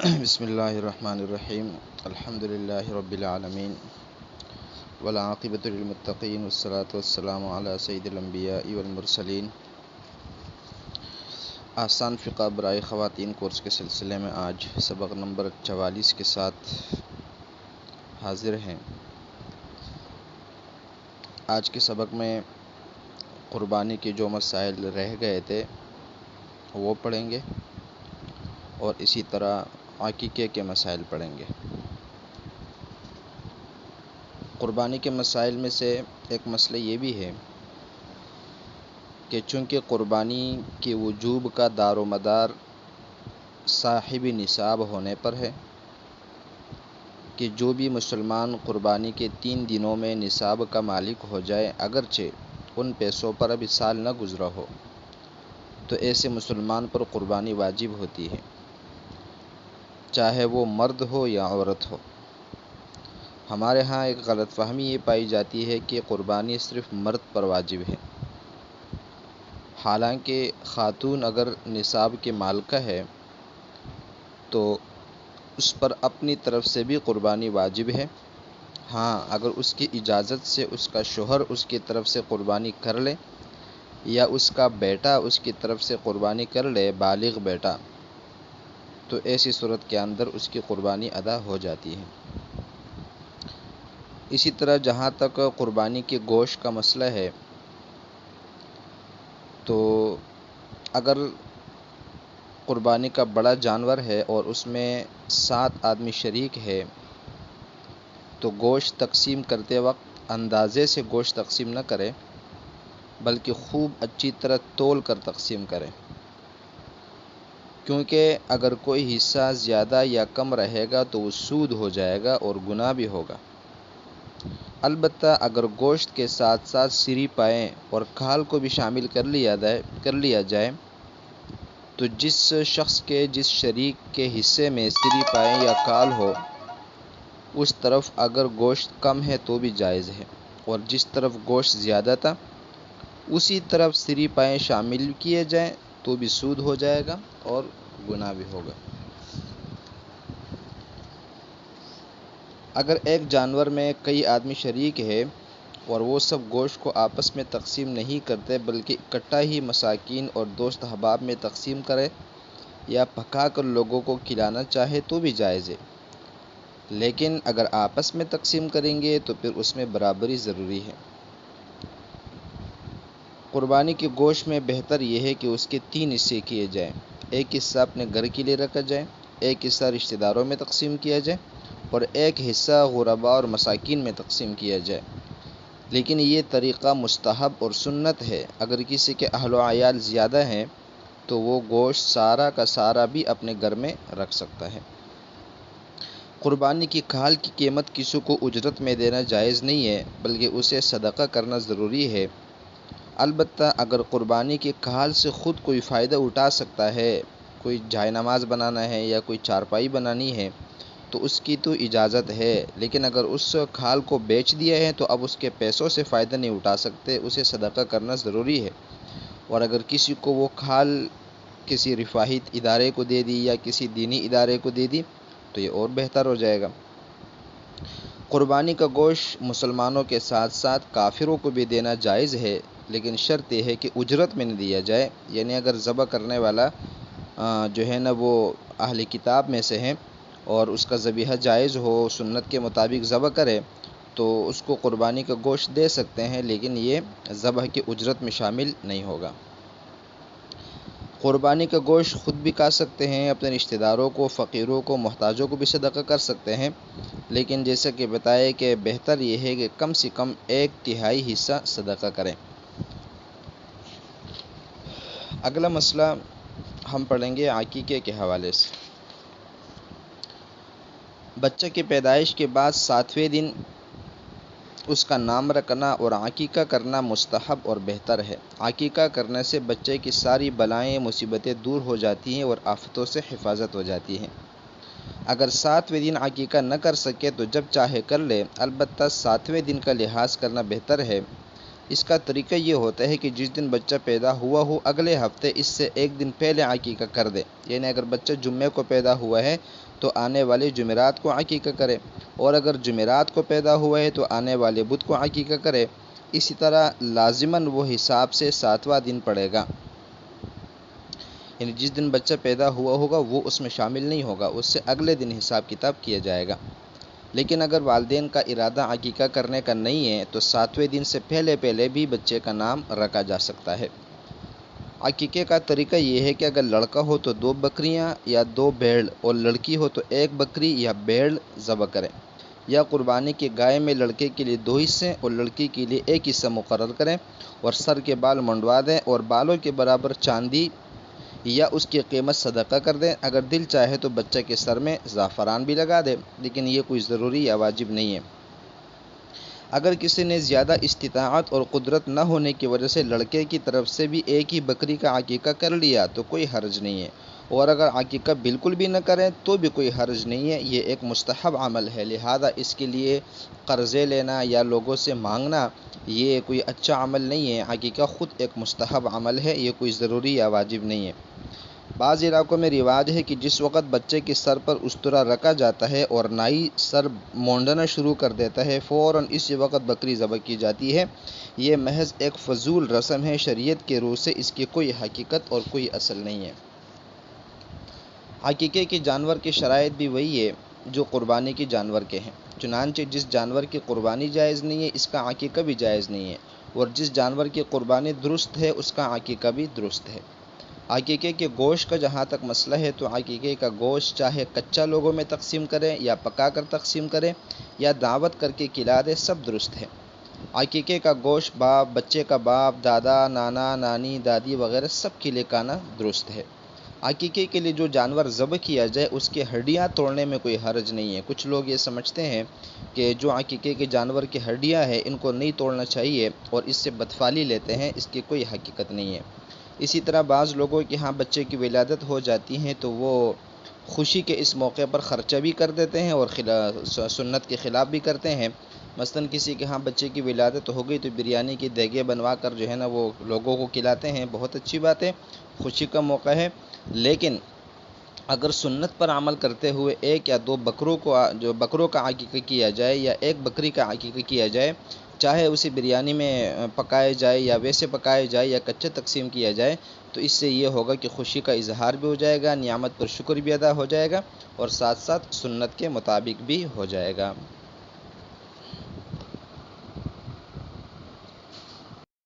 بسم اللہ الرحمن الرحیم الحمد للہ رب العالمین والعاقبۃ للمتقین والصلاۃ والسلام علی سید الانبیاء والمرسلین۔ آسان فقہ برائے خواتین کورس کے سلسلے میں آج سبق نمبر 44 کے ساتھ حاضر ہیں۔ آج کے سبق میں قربانی کے جو مسائل رہ گئے تھے وہ پڑھیں گے اور اسی طرح عقیقے کے مسائل پڑھیں گے۔ قربانی کے مسائل میں سے ایک مسئلہ یہ بھی ہے کہ چونکہ قربانی کے وجوب کا دار و مدار صاحب نصاب ہونے پر ہے کہ جو بھی مسلمان قربانی کے 3 دنوں میں نصاب کا مالک ہو جائے، اگرچہ ان پیسوں پر ابھی سال نہ گزرا ہو، تو ایسے مسلمان پر قربانی واجب ہوتی ہے، چاہے وہ مرد ہو یا عورت ہو۔ ہمارے ہاں ایک غلط فہمی یہ پائی جاتی ہے کہ قربانی صرف مرد پر واجب ہے، حالانکہ خاتون اگر نصاب کے مالکہ ہے تو اس پر اپنی طرف سے بھی قربانی واجب ہے۔ ہاں، اگر اس کی اجازت سے اس کا شوہر اس کی طرف سے قربانی کر لے یا اس کا بیٹا اس کی طرف سے قربانی کر لے، بالغ بیٹا، تو ایسی صورت کے اندر اس کی قربانی ادا ہو جاتی ہے۔ اسی طرح جہاں تک قربانی کے گوشت کا مسئلہ ہے، تو اگر قربانی کا بڑا جانور ہے اور اس میں 7 آدمی شریک ہے تو گوشت تقسیم کرتے وقت اندازے سے گوشت تقسیم نہ کرے، بلکہ خوب اچھی طرح تول کر تقسیم کرے، کیونکہ اگر کوئی حصہ زیادہ یا کم رہے گا تو وہ سود ہو جائے گا اور گناہ بھی ہوگا۔ البتہ اگر گوشت کے ساتھ ساتھ سری پائیں اور کھال کو بھی شامل کر لیا جائے تو جس شخص کے جس شریک کے حصے میں سری پائیں یا کھال ہو، اس طرف اگر گوشت کم ہے تو بھی جائز ہے، اور جس طرف گوشت زیادہ تھا اسی طرف سری پائیں شامل کیے جائیں تو بھی سود ہو جائے گا اور گناہ بھی ہوگا۔ اگر ایک جانور میں کئی آدمی شریک ہے اور وہ سب گوشت کو آپس میں تقسیم نہیں کرتے بلکہ اکٹھا ہی مساکین اور دوست احباب میں تقسیم کرے یا پکا کر لوگوں کو کھلانا چاہے تو بھی جائز ہے، لیکن اگر آپس میں تقسیم کریں گے تو پھر اس میں برابری ضروری ہے۔ قربانی کے گوشت میں بہتر یہ ہے کہ اس کے 3 حصے کیے جائیں، ایک حصہ اپنے گھر کے لیے رکھا جائے، ایک حصہ رشتہ داروں میں تقسیم کیا جائے اور ایک حصہ غرباء اور مساکین میں تقسیم کیا جائے، لیکن یہ طریقہ مستحب اور سنت ہے۔ اگر کسی کے اہل و عیال زیادہ ہیں تو وہ گوشت سارا کا سارا بھی اپنے گھر میں رکھ سکتا ہے۔ قربانی کی کھال کی قیمت کسی کو اجرت میں دینا جائز نہیں ہے، بلکہ اسے صدقہ کرنا ضروری ہے۔ البتہ اگر قربانی کی کھال سے خود کوئی فائدہ اٹھا سکتا ہے، کوئی جائے نماز بنانا ہے یا کوئی چارپائی بنانی ہے تو اس کی تو اجازت ہے، لیکن اگر اس کھال کو بیچ دیا ہے تو اب اس کے پیسوں سے فائدہ نہیں اٹھا سکتے، اسے صدقہ کرنا ضروری ہے۔ اور اگر کسی کو وہ کھال کسی رفاہی ادارے کو دے دی یا کسی دینی ادارے کو دے دی تو یہ اور بہتر ہو جائے گا۔ قربانی کا گوشت مسلمانوں کے ساتھ ساتھ کافروں کو بھی دینا جائز ہے، لیکن شرط یہ ہے کہ اجرت میں نہ دیا جائے، یعنی اگر ذبح کرنے والا جو ہے نا وہ اہل کتاب میں سے ہیں اور اس کا ذبیحہ جائز ہو، سنت کے مطابق ذبح کرے تو اس کو قربانی کا گوشت دے سکتے ہیں، لیکن یہ ذبح کی اجرت میں شامل نہیں ہوگا۔ قربانی کا گوشت خود بھی کھا سکتے ہیں، اپنے رشتہ داروں کو، فقیروں کو، محتاجوں کو بھی صدقہ کر سکتے ہیں، لیکن جیسا کہ بتایا کہ بہتر یہ ہے کہ کم سے کم 1/3 حصہ صدقہ کریں۔ اگلا مسئلہ ہم پڑھیں گے عقیقے کے حوالے سے۔ بچہ کی پیدائش کے بعد 7ویں دن اس کا نام رکھنا اور عقیقہ کرنا مستحب اور بہتر ہے۔ عقیقہ کرنے سے بچے کی ساری بلائیں مصیبتیں دور ہو جاتی ہیں اور آفتوں سے حفاظت ہو جاتی ہے۔ اگر 7ویں دن عقیقہ نہ کر سکے تو جب چاہے کر لے، البتہ 7ویں دن کا لحاظ کرنا بہتر ہے۔ اس کا طریقہ یہ ہوتا ہے کہ جس دن بچہ پیدا ہوا ہو اگلے ہفتے اس سے ایک دن پہلے عقیقہ کر دے، یعنی اگر بچہ جمعے کو پیدا ہوا ہے تو آنے والے جمعرات کو عقیقہ کرے، اور اگر جمعرات کو پیدا ہوا ہے تو آنے والے بدھ کو عقیقہ کرے۔ اسی طرح لازماً وہ حساب سے 7واں دن پڑے گا، یعنی جس دن بچہ پیدا ہوا ہوگا وہ اس میں شامل نہیں ہوگا، اس سے اگلے دن حساب کتاب کیا جائے گا۔ لیکن اگر والدین کا ارادہ عقیقہ کرنے کا نہیں ہے تو 7ویں دن سے پہلے بھی بچے کا نام رکھا جا سکتا ہے۔ عقیقے کا طریقہ یہ ہے کہ اگر لڑکا ہو تو 2 بکریاں یا 2 بھیڑ، اور لڑکی ہو تو 1 بکری یا بھیڑ ذبح کریں، یا قربانی کی گائے میں لڑکے کے لیے 2 حصے اور لڑکی کے لیے 1 حصہ مقرر کریں، اور سر کے بال منڈوا دیں اور بالوں کے برابر چاندی یا اس کی قیمت صدقہ کر دیں۔ اگر دل چاہے تو بچہ کے سر میں زعفران بھی لگا دے، لیکن یہ کوئی ضروری یا واجب نہیں ہے۔ اگر کسی نے زیادہ استطاعت اور قدرت نہ ہونے کی وجہ سے لڑکے کی طرف سے بھی 1 ہی بکری کا عقیقہ کر لیا تو کوئی حرج نہیں ہے، اور اگر عقیقہ بالکل بھی نہ کریں تو بھی کوئی حرج نہیں ہے۔ یہ ایک مستحب عمل ہے، لہذا اس کے لیے قرضے لینا یا لوگوں سے مانگنا یہ کوئی اچھا عمل نہیں ہے۔ عقیقہ خود ایک مستحب عمل ہے، یہ کوئی ضروری یا واجب نہیں ہے۔ بعض علاقوں میں رواج ہے کہ جس وقت بچے کے سر پر استرا رکھا جاتا ہے اور نائی سر مونڈنا شروع کر دیتا ہے فوراً اسی وقت بکری ذبح کی جاتی ہے۔ یہ محض ایک فضول رسم ہے، شریعت کے روح سے اس کی کوئی حقیقت اور کوئی اصل نہیں ہے۔ عقیقے کے جانور کی شرائط بھی وہی ہے جو قربانی کے جانور کے ہیں، چنانچہ جس جانور کی قربانی جائز نہیں ہے اس کا عقیقہ بھی جائز نہیں ہے، اور جس جانور کی قربانی درست ہے اس کا عقیقہ بھی درست ہے۔ عقیقے کے گوشت کا جہاں تک مسئلہ ہے تو عقیقے کا گوشت چاہے کچا لوگوں میں تقسیم کریں یا پکا کر تقسیم کریں یا دعوت کر کے کھلا دے، سب درست ہے۔ عقیقے کا گوشت بچے کا باپ، دادا، نانا، نانی، دادی وغیرہ سب کے لیے کھانا درست ہے۔ عقیقے کے لیے جو جانور ذبح کیا جائے اس کی ہڈیاں توڑنے میں کوئی حرج نہیں ہے۔ کچھ لوگ یہ سمجھتے ہیں کہ جو عقیقے کے جانور کی ہڈیاں ہیں ان کو نہیں توڑنا چاہیے اور اس سے بدفعلی لیتے ہیں، اس کی کوئی حقیقت نہیں ہے۔ اسی طرح بعض لوگوں کے ہاں بچے کی ولادت ہو جاتی ہے تو وہ خوشی کے اس موقع پر خرچہ بھی کر دیتے ہیں اور سنت کے خلاف بھی کرتے ہیں۔ مثلاً کسی کے ہاں بچے کی ولادت ہو گئی تو بریانی کی دیگیں بنوا کر جو ہے نا وہ لوگوں کو کھلاتے ہیں، بہت اچھی بات ہے، خوشی کا موقع ہے۔ لیکن اگر سنت پر عمل کرتے ہوئے 1 یا 2 بکروں کا عقیقہ کیا جائے یا 1 بکری کا عقیقہ کیا جائے، چاہے اسے بریانی میں پکائے جائے یا ویسے پکائے جائے یا کچے تقسیم کیا جائے، تو اس سے یہ ہوگا کہ خوشی کا اظہار بھی ہو جائے گا، نعمت پر شکر بھی ادا ہو جائے گا، اور ساتھ ساتھ سنت کے مطابق بھی ہو جائے گا۔